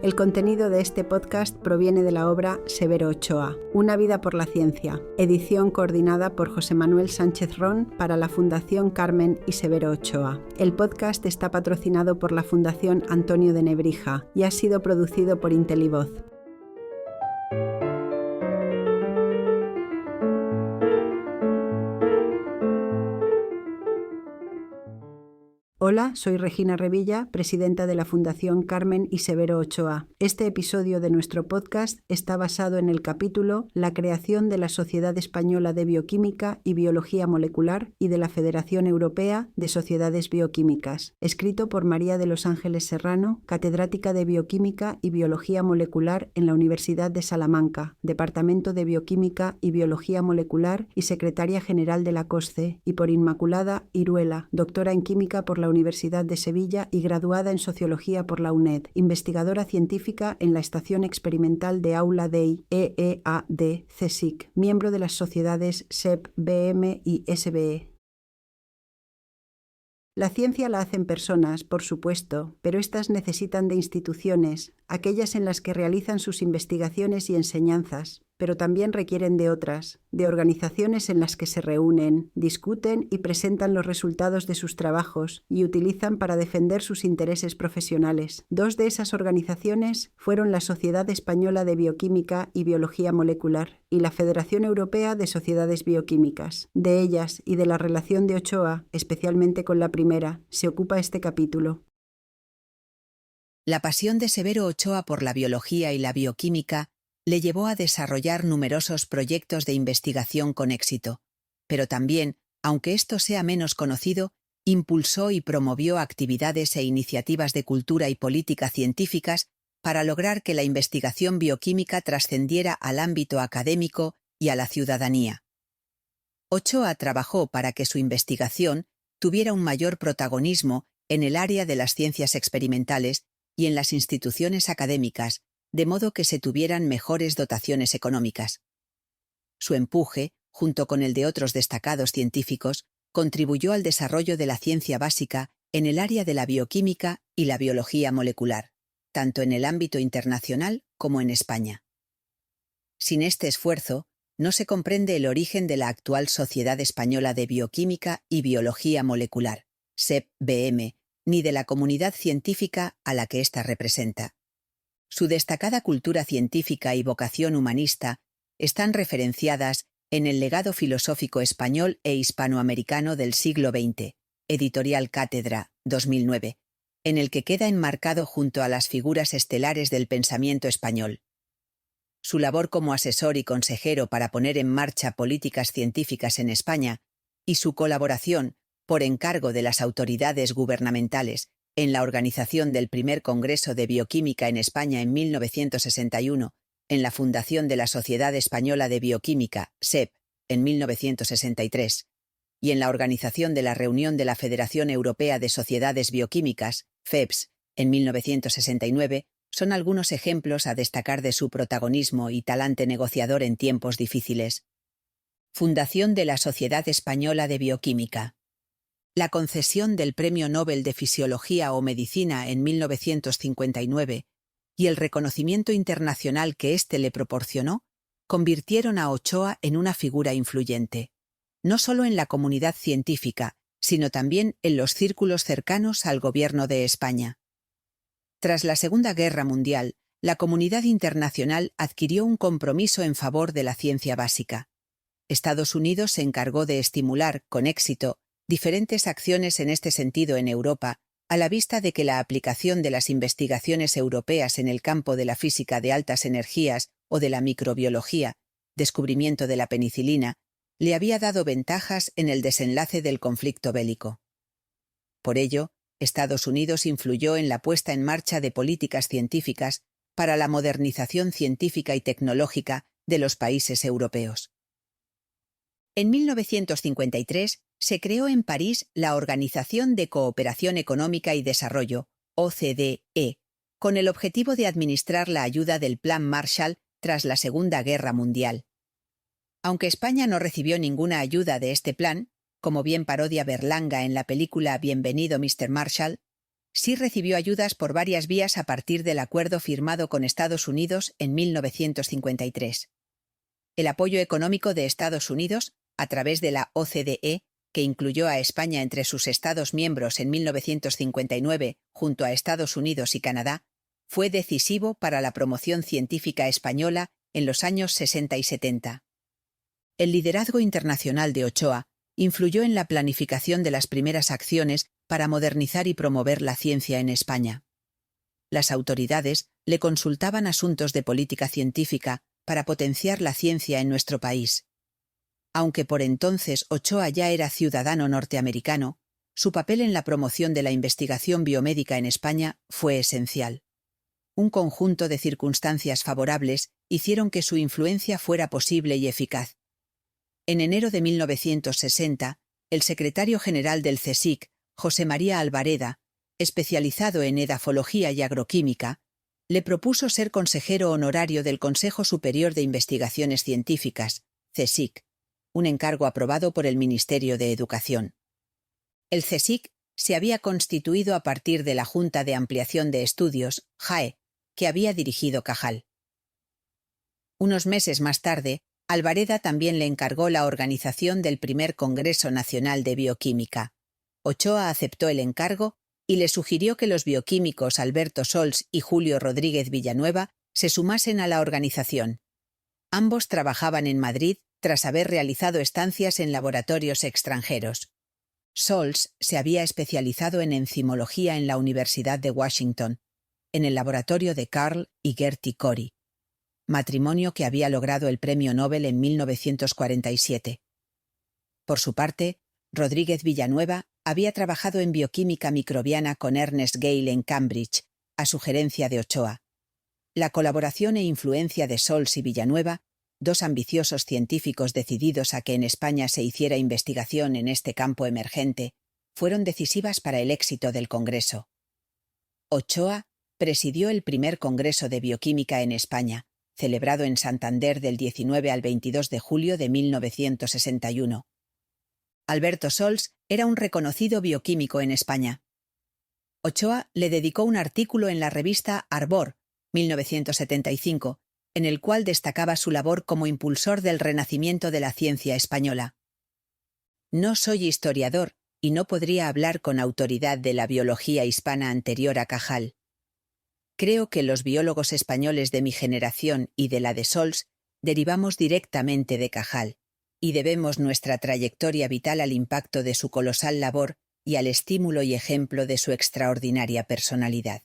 El contenido de este podcast proviene de la obra Severo Ochoa, Una vida por la ciencia, edición coordinada por José Manuel Sánchez Ron para la Fundación Carmen y Severo Ochoa. El podcast está patrocinado por la Fundación Antonio de Nebrija y ha sido producido por Intelivoz. Hola, soy Regina Revilla, presidenta de la Fundación Carmen y Severo Ochoa. Este episodio de nuestro podcast está basado en el capítulo La creación de la Sociedad Española de Bioquímica y Biología Molecular y de la Federación Europea de Sociedades Bioquímicas, escrito por María de los Ángeles Serrano, catedrática de Bioquímica y Biología Molecular en la Universidad de Salamanca, Departamento de Bioquímica y Biología Molecular y secretaria general de la COSCE, y por Inmaculada Iruela, doctora en Química por la Universidad de Sevilla y graduada en Sociología por la UNED, investigadora científica en la Estación Experimental de Aula Dei EEAD CSIC, miembro de las sociedades SEP, BM y SBE. La ciencia la hacen personas, por supuesto, pero éstas necesitan de instituciones, aquellas en las que realizan sus investigaciones y enseñanzas, pero también requieren de otras, de organizaciones en las que se reúnen, discuten y presentan los resultados de sus trabajos y utilizan para defender sus intereses profesionales. Dos de esas organizaciones fueron la Sociedad Española de Bioquímica y Biología Molecular y la Federación Europea de Sociedades Bioquímicas. De ellas y de la relación de Ochoa, especialmente con la primera, se ocupa este capítulo. La pasión de Severo Ochoa por la biología y la bioquímica le llevó a desarrollar numerosos proyectos de investigación con éxito, pero también, aunque esto sea menos conocido, impulsó y promovió actividades e iniciativas de cultura y política científicas para lograr que la investigación bioquímica trascendiera al ámbito académico y a la ciudadanía. Ochoa trabajó para que su investigación tuviera un mayor protagonismo en el área de las ciencias experimentales y en las instituciones académicas, de modo que se tuvieran mejores dotaciones económicas. Su empuje, junto con el de otros destacados científicos, contribuyó al desarrollo de la ciencia básica en el área de la bioquímica y la biología molecular, tanto en el ámbito internacional como en España. Sin este esfuerzo, no se comprende el origen de la actual Sociedad Española de Bioquímica y Biología Molecular, SEP-BM, ni de la comunidad científica a la que ésta representa. Su destacada cultura científica y vocación humanista están referenciadas en el legado filosófico español e hispanoamericano del siglo XX, Editorial Cátedra, 2009, en el que queda enmarcado junto a las figuras estelares del pensamiento español. Su labor como asesor y consejero para poner en marcha políticas científicas en España y su colaboración, por encargo de las autoridades gubernamentales, en la organización del primer Congreso de Bioquímica en España en 1961, en la fundación de la Sociedad Española de Bioquímica, SEB, en 1963, y en la organización de la reunión de la Federación Europea de Sociedades Bioquímicas, FEBS, en 1969, son algunos ejemplos a destacar de su protagonismo y talante negociador en tiempos difíciles. Fundación de la Sociedad Española de Bioquímica. La concesión del Premio Nobel de Fisiología o Medicina en 1959 y el reconocimiento internacional que éste le proporcionó convirtieron a Ochoa en una figura influyente, no solo en la comunidad científica, sino también en los círculos cercanos al gobierno de España. Tras la Segunda Guerra Mundial, la comunidad internacional adquirió un compromiso en favor de la ciencia básica. Estados Unidos se encargó de estimular, con éxito, diferentes acciones en este sentido en Europa, a la vista de que la aplicación de las investigaciones europeas en el campo de la física de altas energías o de la microbiología, descubrimiento de la penicilina, le había dado ventajas en el desenlace del conflicto bélico. Por ello, Estados Unidos influyó en la puesta en marcha de políticas científicas para la modernización científica y tecnológica de los países europeos. En 1953 se creó en París la Organización de Cooperación Económica y Desarrollo, OCDE, con el objetivo de administrar la ayuda del Plan Marshall tras la Segunda Guerra Mundial. Aunque España no recibió ninguna ayuda de este plan, como bien parodia Berlanga en la película Bienvenido Mr. Marshall, sí recibió ayudas por varias vías a partir del acuerdo firmado con Estados Unidos en 1953. El apoyo económico de Estados Unidos, a través de la OCDE, que incluyó a España entre sus Estados miembros en 1959 junto a Estados Unidos y Canadá, fue decisivo para la promoción científica española en los años 60 y 70. El liderazgo internacional de Ochoa influyó en la planificación de las primeras acciones para modernizar y promover la ciencia en España. Las autoridades le consultaban asuntos de política científica para potenciar la ciencia en nuestro país. Aunque por entonces Ochoa ya era ciudadano norteamericano, su papel en la promoción de la investigación biomédica en España fue esencial. Un conjunto de circunstancias favorables hicieron que su influencia fuera posible y eficaz. En enero de 1960, el secretario general del CSIC, José María Albareda, especializado en edafología y agroquímica, le propuso ser consejero honorario del Consejo Superior de Investigaciones Científicas, CSIC, un encargo aprobado por el Ministerio de Educación. El CSIC se había constituido a partir de la Junta de Ampliación de Estudios, JAE, que había dirigido Cajal. Unos meses más tarde, Albareda también le encargó la organización del primer Congreso Nacional de Bioquímica. Ochoa aceptó el encargo y le sugirió que los bioquímicos Alberto Sols y Julio Rodríguez Villanueva se sumasen a la organización. Ambos trabajaban en Madrid tras haber realizado estancias en laboratorios extranjeros. Sols se había especializado en enzimología en la Universidad de Washington, en el laboratorio de Carl y Gerty Cori, matrimonio que había logrado el Premio Nobel en 1947. Por su parte, Rodríguez Villanueva había trabajado en bioquímica microbiana con Ernest Gale en Cambridge, a sugerencia de Ochoa. La colaboración e influencia de Sols y Villanueva, dos ambiciosos científicos decididos a que en España se hiciera investigación en este campo emergente, fueron decisivas para el éxito del Congreso. Ochoa presidió el primer Congreso de Bioquímica en España, celebrado en Santander del 19 al 22 de julio de 1961. Alberto Sols era un reconocido bioquímico en España. Ochoa le dedicó un artículo en la revista Arbor, 1975, en el cual destacaba su labor como impulsor del renacimiento de la ciencia española. No soy historiador y no podría hablar con autoridad de la biología hispana anterior a Cajal. Creo que los biólogos españoles de mi generación y de la de Sols derivamos directamente de Cajal, y debemos nuestra trayectoria vital al impacto de su colosal labor y al estímulo y ejemplo de su extraordinaria personalidad.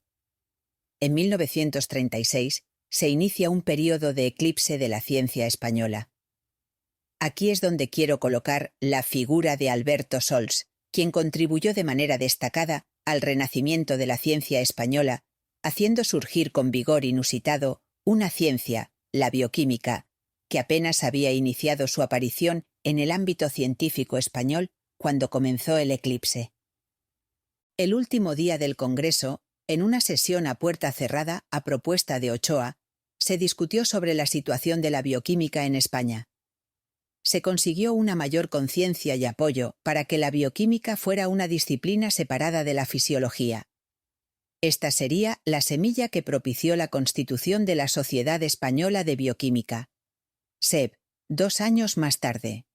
En 1936 se inicia un período de eclipse de la ciencia española. Aquí es donde quiero colocar la figura de Alberto Sols, quien contribuyó de manera destacada al renacimiento de la ciencia española, haciendo surgir con vigor inusitado una ciencia, la bioquímica, que apenas había iniciado su aparición en el ámbito científico español cuando comenzó el eclipse. El último día del Congreso, en una sesión a puerta cerrada a propuesta de Ochoa, se discutió sobre la situación de la bioquímica en España. Se consiguió una mayor conciencia y apoyo para que la bioquímica fuera una disciplina separada de la fisiología. Esta sería la semilla que propició la constitución de la Sociedad Española de Bioquímica, SEB, 2 años más tarde.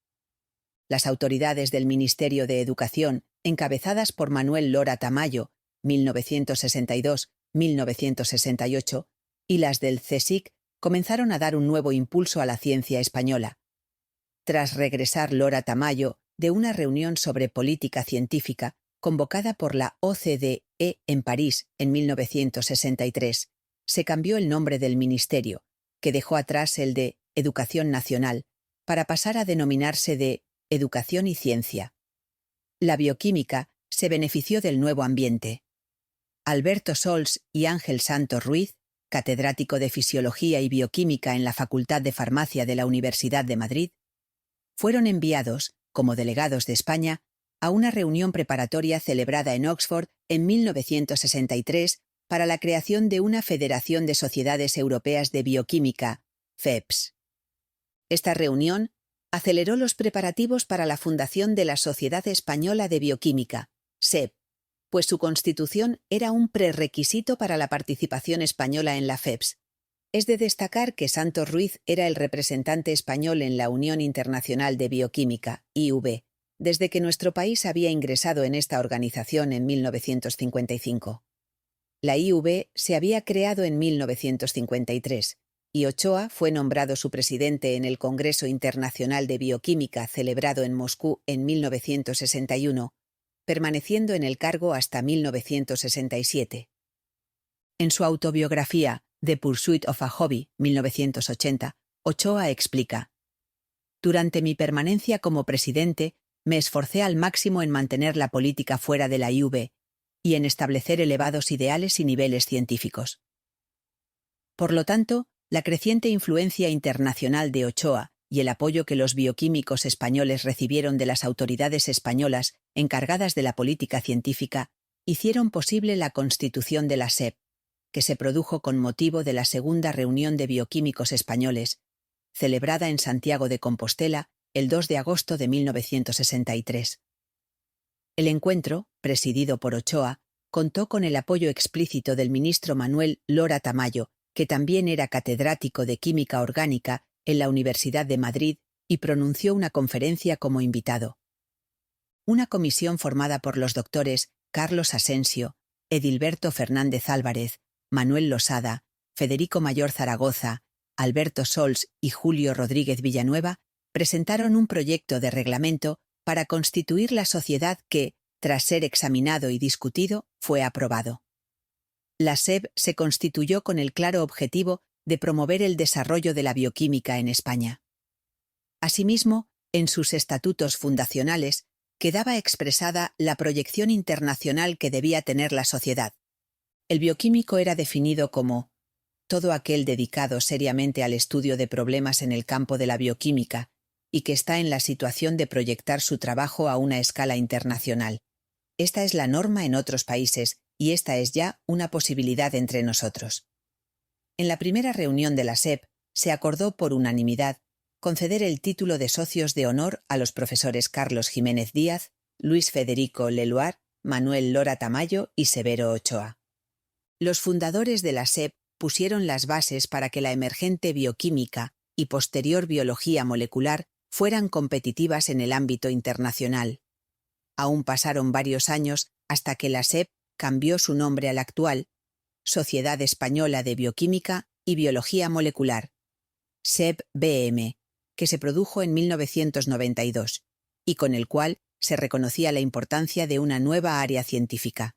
Las autoridades del Ministerio de Educación, encabezadas por Manuel Lora Tamayo, 1962-1968, y las del CSIC, comenzaron a dar un nuevo impulso a la ciencia española. Tras regresar Lora Tamayo de una reunión sobre política científica convocada por la OCDE en París en 1963, se cambió el nombre del ministerio, que dejó atrás el de Educación Nacional, para pasar a denominarse de Educación y Ciencia. La bioquímica se benefició del nuevo ambiente. Alberto Sols y Ángel Santos Ruiz, catedrático de Fisiología y Bioquímica en la Facultad de Farmacia de la Universidad de Madrid, fueron enviados, como delegados de España, a una reunión preparatoria celebrada en Oxford en 1963 para la creación de una Federación de Sociedades Europeas de Bioquímica, FEBS. Esta reunión aceleró los preparativos para la fundación de la Sociedad Española de Bioquímica, SEB, pues su constitución era un prerequisito para la participación española en la FEBS. Es de destacar que Santos Ruiz era el representante español en la Unión Internacional de Bioquímica, IUB, desde que nuestro país había ingresado en esta organización en 1955. La IUB se había creado en 1953 y Ochoa fue nombrado su presidente en el Congreso Internacional de Bioquímica celebrado en Moscú en 1961, permaneciendo en el cargo hasta 1967. En su autobiografía The Pursuit of a Hobby, 1980, Ochoa explica: «Durante mi permanencia como presidente, me esforcé al máximo en mantener la política fuera de la IUB y en establecer elevados ideales y niveles científicos». Por lo tanto, la creciente influencia internacional de Ochoa y el apoyo que los bioquímicos españoles recibieron de las autoridades españolas encargadas de la política científica hicieron posible la constitución de la SEB, que se produjo con motivo de la segunda reunión de bioquímicos españoles, celebrada en Santiago de Compostela el 2 de agosto de 1963. El encuentro, presidido por Ochoa, contó con el apoyo explícito del ministro Manuel Lora Tamayo, que también era catedrático de Química Orgánica en la Universidad de Madrid y pronunció una conferencia como invitado. Una comisión formada por los doctores Carlos Asensio, Edilberto Fernández Álvarez, Manuel Losada, Federico Mayor Zaragoza, Alberto Sols y Julio Rodríguez Villanueva presentaron un proyecto de reglamento para constituir la sociedad que, tras ser examinado y discutido, fue aprobado. La SEB se constituyó con el claro objetivo de promover el desarrollo de la bioquímica en España. Asimismo, en sus estatutos fundacionales quedaba expresada la proyección internacional que debía tener la sociedad. El bioquímico era definido como todo aquel dedicado seriamente al estudio de problemas en el campo de la bioquímica y que está en la situación de proyectar su trabajo a una escala internacional. Esta es la norma en otros países y esta es ya una posibilidad entre nosotros. En la primera reunión de la SEB se acordó por unanimidad conceder el título de socios de honor a los profesores Carlos Jiménez Díaz, Luis Federico Leluar, Manuel Lora Tamayo y Severo Ochoa. Los fundadores de la SEB pusieron las bases para que la emergente bioquímica y posterior biología molecular fueran competitivas en el ámbito internacional. Aún pasaron varios años hasta que la SEB cambió su nombre al actual, Sociedad Española de Bioquímica y Biología Molecular, SEB-BM, que se produjo en 1992, y con el cual se reconocía la importancia de una nueva área científica.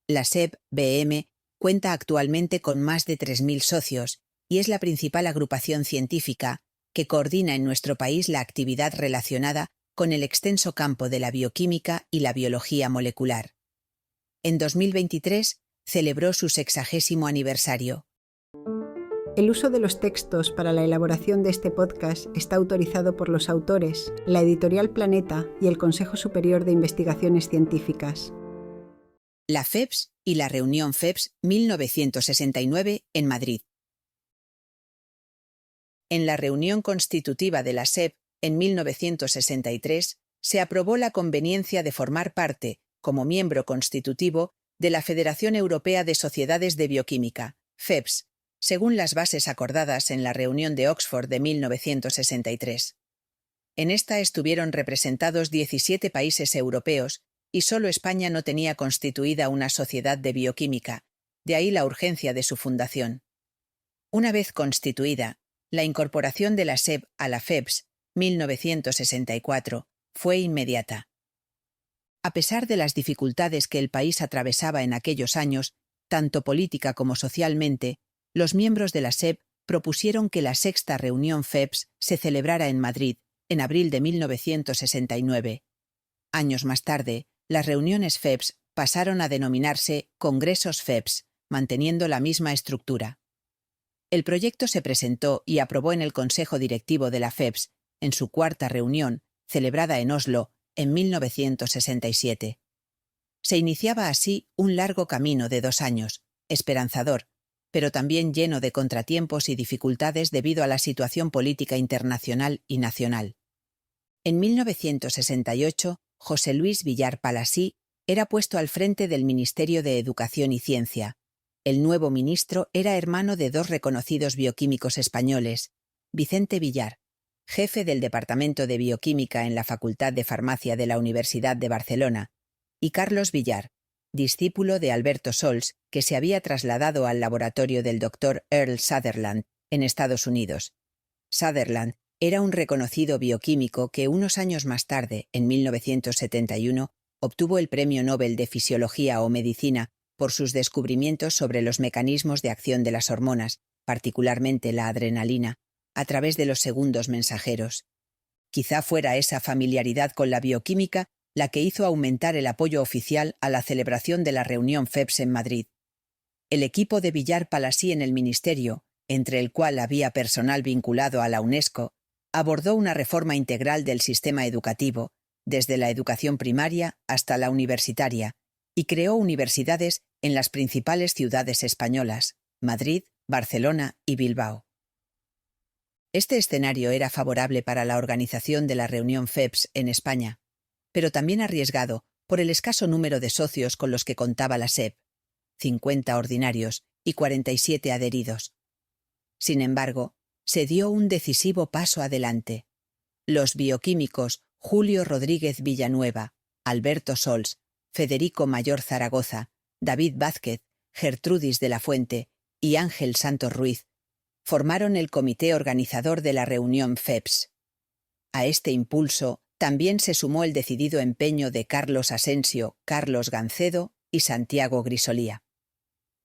La SEB-BM cuenta actualmente con más de 3.000 socios y es la principal agrupación científica que coordina en nuestro país la actividad relacionada con el extenso campo de la bioquímica y la biología molecular. En 2023 celebró su 60º aniversario. El uso de los textos para la elaboración de este podcast está autorizado por los autores, la Editorial Planeta y el Consejo Superior de Investigaciones Científicas. La FEBS y la reunión FEBS 1969 en Madrid. En la reunión constitutiva de la SEB en 1963 se aprobó la conveniencia de formar parte, como miembro constitutivo, de la Federación Europea de Sociedades de Bioquímica, FEBS, según las bases acordadas en la reunión de Oxford de 1963. En esta estuvieron representados 17 países europeos y solo España no tenía constituida una sociedad de bioquímica, de ahí la urgencia de su fundación. Una vez constituida, la incorporación de la SEB a la FEBS 1964 fue inmediata. A pesar de las dificultades que el país atravesaba en aquellos años, tanto política como socialmente, los miembros de la SEB propusieron que la sexta reunión FEBS se celebrara en Madrid, en abril de 1969. Años más tarde, las reuniones FEBS pasaron a denominarse Congresos FEBS, manteniendo la misma estructura. El proyecto se presentó y aprobó en el Consejo Directivo de la FEBS, en su cuarta reunión, celebrada en Oslo, en 1967. Se iniciaba así un largo camino de 2 años, esperanzador, pero también lleno de contratiempos y dificultades debido a la situación política internacional y nacional. En 1968, José Luis Villar Palasí era puesto al frente del Ministerio de Educación y Ciencia. El nuevo ministro era hermano de dos reconocidos bioquímicos españoles, Vicente Villar, jefe del Departamento de Bioquímica en la Facultad de Farmacia de la Universidad de Barcelona, y Carlos Villar, discípulo de Alberto Sols, que se había trasladado al laboratorio del Dr. Earl Sutherland, en Estados Unidos. Sutherland era un reconocido bioquímico que unos años más tarde, en 1971, obtuvo el Premio Nobel de Fisiología o Medicina por sus descubrimientos sobre los mecanismos de acción de las hormonas, particularmente la adrenalina, a través de los segundos mensajeros. Quizá fuera esa familiaridad con la bioquímica la que hizo aumentar el apoyo oficial a la celebración de la reunión FEPS en Madrid. El equipo de Villar Palasí en el ministerio, entre el cual había personal vinculado a la UNESCO, abordó una reforma integral del sistema educativo, desde la educación primaria hasta la universitaria, y creó universidades en las principales ciudades españolas, Madrid, Barcelona y Bilbao. Este escenario era favorable para la organización de la reunión FEPS en España, pero también arriesgado por el escaso número de socios con los que contaba la SEP, 50 ordinarios y 47 adheridos. Sin embargo, se dio un decisivo paso adelante. Los bioquímicos Julio Rodríguez Villanueva, Alberto Sols, Federico Mayor Zaragoza, David Vázquez, Gertrudis de la Fuente y Ángel Santos Ruiz formaron el comité organizador de la reunión FEPS. A este impulso también se sumó el decidido empeño de Carlos Asensio, Carlos Gancedo y Santiago Grisolía.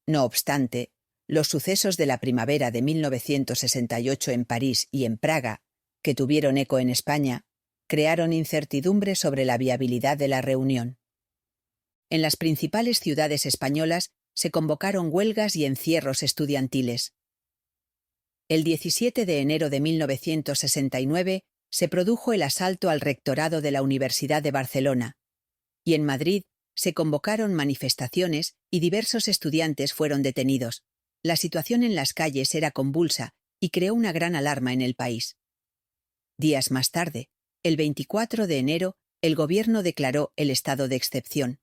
No obstante, los sucesos de la primavera de 1968 en París y en Praga, que tuvieron eco en España, crearon incertidumbre sobre la viabilidad de la reunión. En las principales ciudades españolas se convocaron huelgas y encierros estudiantiles. El 17 de enero de 1969 se produjo el asalto al rectorado de la Universidad de Barcelona, y en Madrid se convocaron manifestaciones y diversos estudiantes fueron detenidos. La situación en las calles era convulsa y creó una gran alarma en el país. Días más tarde, el 24 de enero, el gobierno declaró el estado de excepción.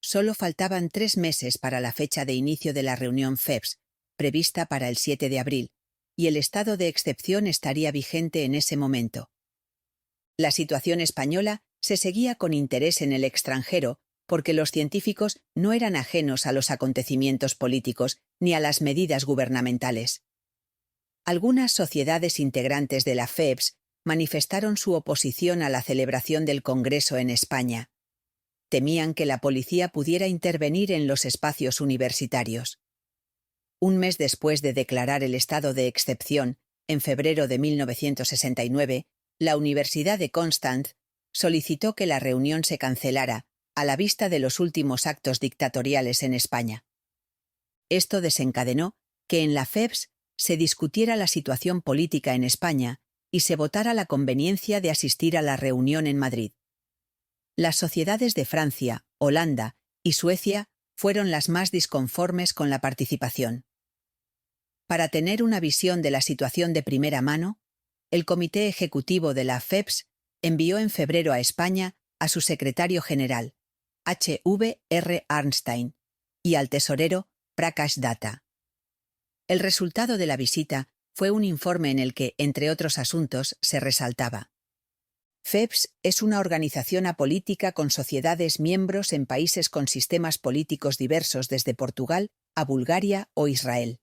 Solo faltaban 3 meses para la fecha de inicio de la reunión FEPS, prevista para el 7 de abril, y el estado de excepción estaría vigente en ese momento. La situación española se seguía con interés en el extranjero porque los científicos no eran ajenos a los acontecimientos políticos ni a las medidas gubernamentales. Algunas sociedades integrantes de la FEPS manifestaron su oposición a la celebración del Congreso en España. Temían que la policía pudiera intervenir en los espacios universitarios. Un mes después de declarar el estado de excepción, en febrero de 1969, la Universidad de Constanz solicitó que la reunión se cancelara a la vista de los últimos actos dictatoriales en España. Esto desencadenó que en la FEPS se discutiera la situación política en España y se votara la conveniencia de asistir a la reunión en Madrid. Las sociedades de Francia, Holanda y Suecia fueron las más disconformes con la participación. Para tener una visión de la situación de primera mano, el Comité Ejecutivo de la FEPS envió en febrero a España a su secretario general, H. R. Arnstein, y al tesorero Prakash Datta. El resultado de la visita fue un informe en el que, entre otros asuntos, se resaltaba: FEPS es una organización apolítica con sociedades miembros en países con sistemas políticos diversos desde Portugal a Bulgaria o Israel.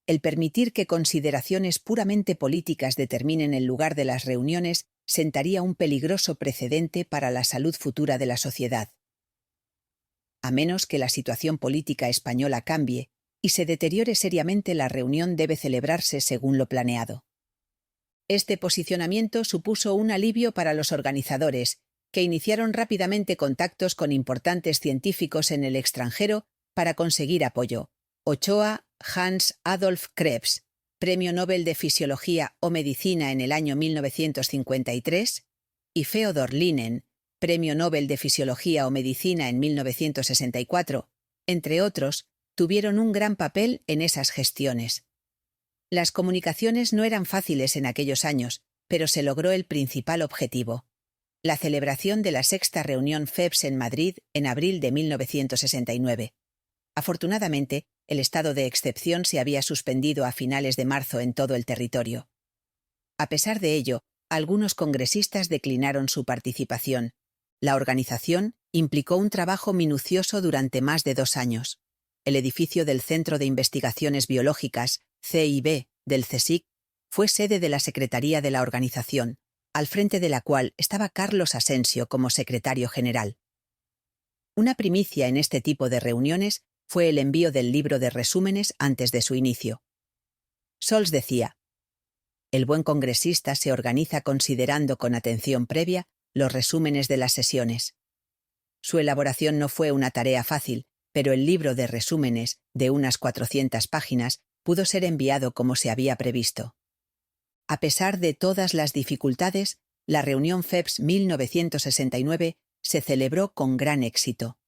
El permitir que consideraciones puramente políticas determinen el lugar de las reuniones sentaría un peligroso precedente para la salud futura de la sociedad. A menos que la situación política española cambie y se deteriore seriamente, la reunión debe celebrarse según lo planeado. Este posicionamiento supuso un alivio para los organizadores, que iniciaron rápidamente contactos con importantes científicos en el extranjero para conseguir apoyo. Ochoa, Hans Adolf Krebs, Premio Nobel de Fisiología o Medicina en el año 1953, y Feodor Linen, Premio Nobel de Fisiología o Medicina en 1964, entre otros, tuvieron un gran papel en esas gestiones. Las comunicaciones no eran fáciles en aquellos años, pero se logró el principal objetivo. La celebración de la sexta reunión FEBS en Madrid en abril de 1969. Afortunadamente, el estado de excepción se había suspendido a finales de marzo en todo el territorio. A pesar de ello, algunos congresistas declinaron su participación. La organización implicó un trabajo minucioso durante más de 2 años. El edificio del Centro de Investigaciones Biológicas, CIB, del CSIC, fue sede de la Secretaría de la organización, al frente de la cual estaba Carlos Asensio como secretario general. Una primicia en este tipo de reuniones fue el envío del libro de resúmenes antes de su inicio. Sols decía: «El buen congresista se organiza considerando con atención previa los resúmenes de las sesiones». Su elaboración no fue una tarea fácil, pero el libro de resúmenes, de unas 400 páginas, pudo ser enviado como se había previsto. A pesar de todas las dificultades, la reunión FEBS 1969 se celebró con gran éxito.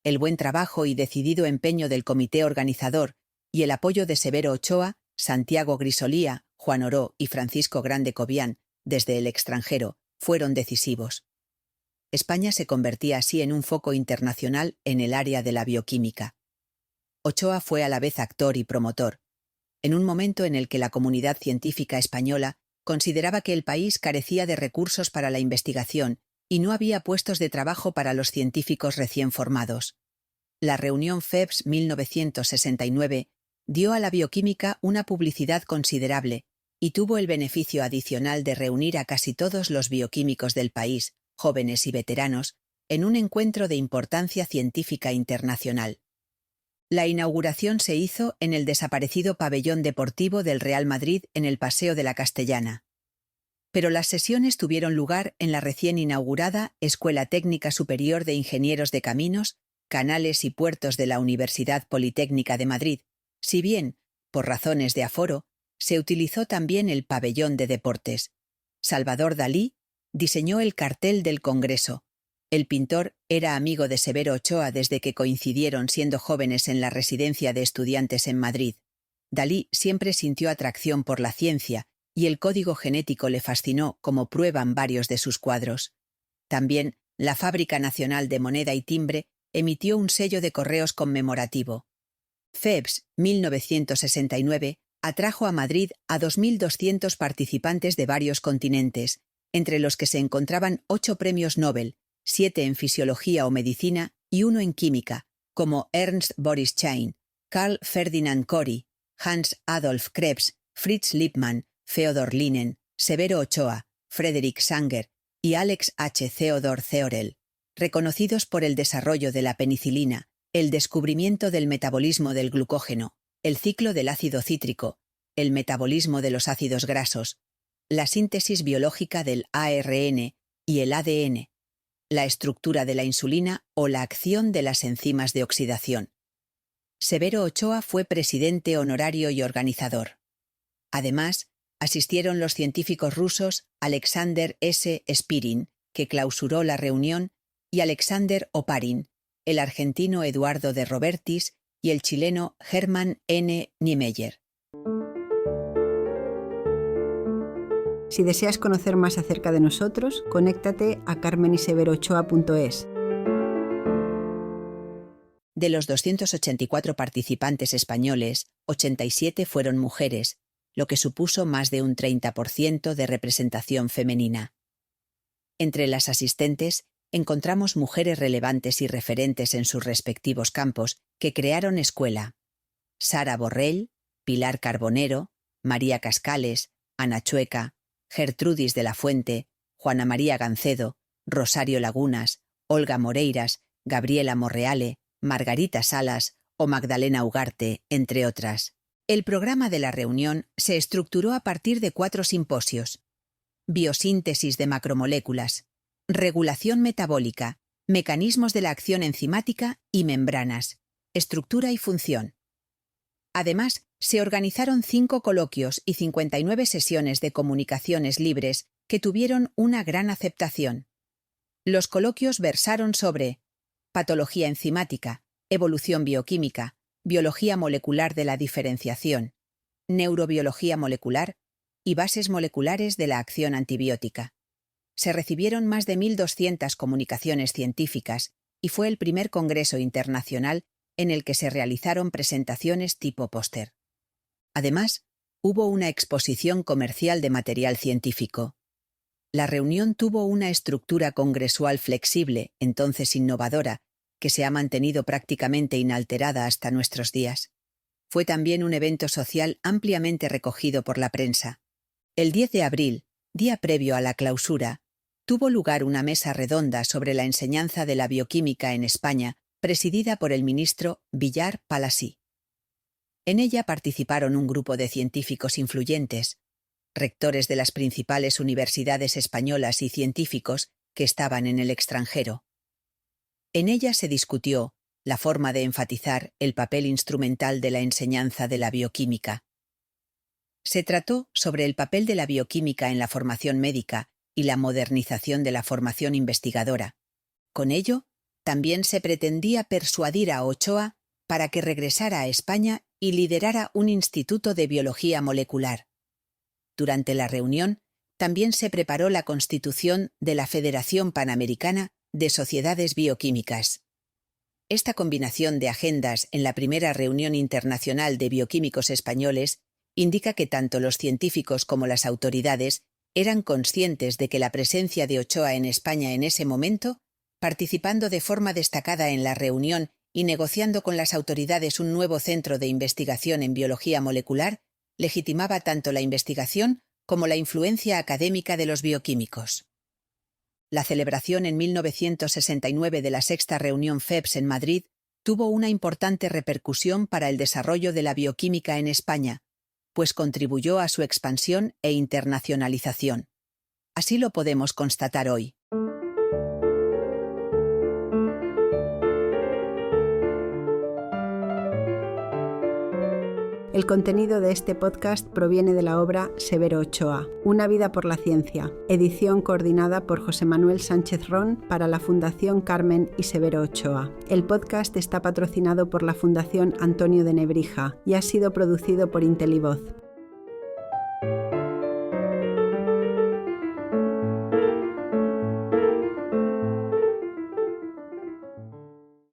El buen trabajo y decidido empeño del comité organizador y el apoyo de Severo Ochoa, Santiago Grisolía, Juan Oró y Francisco Grande Cobián, desde el extranjero, fueron decisivos. España se convertía así en un foco internacional en el área de la bioquímica. Ochoa fue a la vez actor y promotor, en un momento en el que la comunidad científica española consideraba que el país carecía de recursos para la investigación y no había puestos de trabajo para los científicos recién formados. La reunión FEBS 1969 dio a la bioquímica una publicidad considerable y tuvo el beneficio adicional de reunir a casi todos los bioquímicos del país, jóvenes y veteranos, en un encuentro de importancia científica internacional. La inauguración se hizo en el desaparecido pabellón deportivo del Real Madrid en el Paseo de la Castellana. Pero las sesiones tuvieron lugar en la recién inaugurada Escuela Técnica Superior de Ingenieros de Caminos, Canales y Puertos de la Universidad Politécnica de Madrid, si bien, por razones de aforo, se utilizó también el pabellón de deportes. Salvador Dalí diseñó el cartel del Congreso. El pintor era amigo de Severo Ochoa desde que coincidieron siendo jóvenes en la residencia de estudiantes en Madrid. Dalí siempre sintió atracción por la ciencia y el código genético le fascinó, como prueban varios de sus cuadros. También la Fábrica Nacional de Moneda y Timbre emitió un sello de correos conmemorativo. FEBS 1969 atrajo a Madrid a 2.200 participantes de varios continentes, entre los que se encontraban 8 premios Nobel, 7 en fisiología o medicina y 1 en química, como Ernst Boris Chain, Carl Ferdinand Cori, Hans Adolf Krebs, Fritz Lippmann, Feodor Linen, Severo Ochoa, Frederick Sanger y Alex H. Theodor Theorel, reconocidos por el desarrollo de la penicilina, el descubrimiento del metabolismo del glucógeno, el ciclo del ácido cítrico, el metabolismo de los ácidos grasos, la síntesis biológica del ARN y el ADN, la estructura de la insulina o la acción de las enzimas de oxidación. Severo Ochoa fue presidente honorario y organizador. Además, asistieron los científicos rusos Alexander S. Spirin, que clausuró la reunión, y Alexander Oparin, el argentino Eduardo de Robertis y el chileno Hermann N. Niemeyer. Si deseas conocer más acerca de nosotros, conéctate a carmeniseveroochoa.es. De los 284 participantes españoles, 87 fueron mujeres, lo que supuso más de un 30% de representación femenina. Entre las asistentes encontramos mujeres relevantes y referentes en sus respectivos campos que crearon escuela: Sara Borrell, Pilar Carbonero, María Cascales, Ana Chueca, Gertrudis de la Fuente, Juana María Gancedo, Rosario Lagunas, Olga Moreiras, Gabriela Morreale, Margarita Salas o Magdalena Ugarte, entre otras. El programa de la reunión se estructuró a partir de 4 simposios: biosíntesis de macromoléculas, regulación metabólica, mecanismos de la acción enzimática y membranas, estructura y función. Además, se organizaron 5 coloquios y 59 sesiones de comunicaciones libres que tuvieron una gran aceptación. Los coloquios versaron sobre patología enzimática, evolución bioquímica, biología molecular de la diferenciación, neurobiología molecular y bases moleculares de la acción antibiótica. Se recibieron más de 1.200 comunicaciones científicas y fue el primer congreso internacional en el que se realizaron presentaciones tipo póster. Además, hubo una exposición comercial de material científico. La reunión tuvo una estructura congresual flexible, entonces innovadora, que se ha mantenido prácticamente inalterada hasta nuestros días. Fue también un evento social ampliamente recogido por la prensa. El 10 de abril, día previo a la clausura, tuvo lugar una mesa redonda sobre la enseñanza de la bioquímica en España, presidida por el ministro Villar Palasí. En ella participaron un grupo de científicos influyentes, rectores de las principales universidades españolas y científicos que estaban en el extranjero. En ella se discutió la forma de enfatizar el papel instrumental de la enseñanza de la bioquímica. Se trató sobre el papel de la bioquímica en la formación médica y la modernización de la formación investigadora. Con ello, también se pretendía persuadir a Ochoa para que regresara a España y liderara un instituto de biología molecular. Durante la reunión, también se preparó la constitución de la Federación Panamericana de Sociedades Bioquímicas. Esta combinación de agendas en la primera reunión internacional de bioquímicos españoles indica que tanto los científicos como las autoridades eran conscientes de que la presencia de Ochoa en España en ese momento, participando de forma destacada en la reunión y negociando con las autoridades un nuevo centro de investigación en biología molecular, legitimaba tanto la investigación como la influencia académica de los bioquímicos. La celebración en 1969 de la sexta reunión FEBS en Madrid tuvo una importante repercusión para el desarrollo de la bioquímica en España, pues contribuyó a su expansión e internacionalización. Así lo podemos constatar hoy. El contenido de este podcast proviene de la obra Severo Ochoa, Una vida por la ciencia, edición coordinada por José Manuel Sánchez Ron para la Fundación Carmen y Severo Ochoa. El podcast está patrocinado por la Fundación Antonio de Nebrija y ha sido producido por Intelivoz.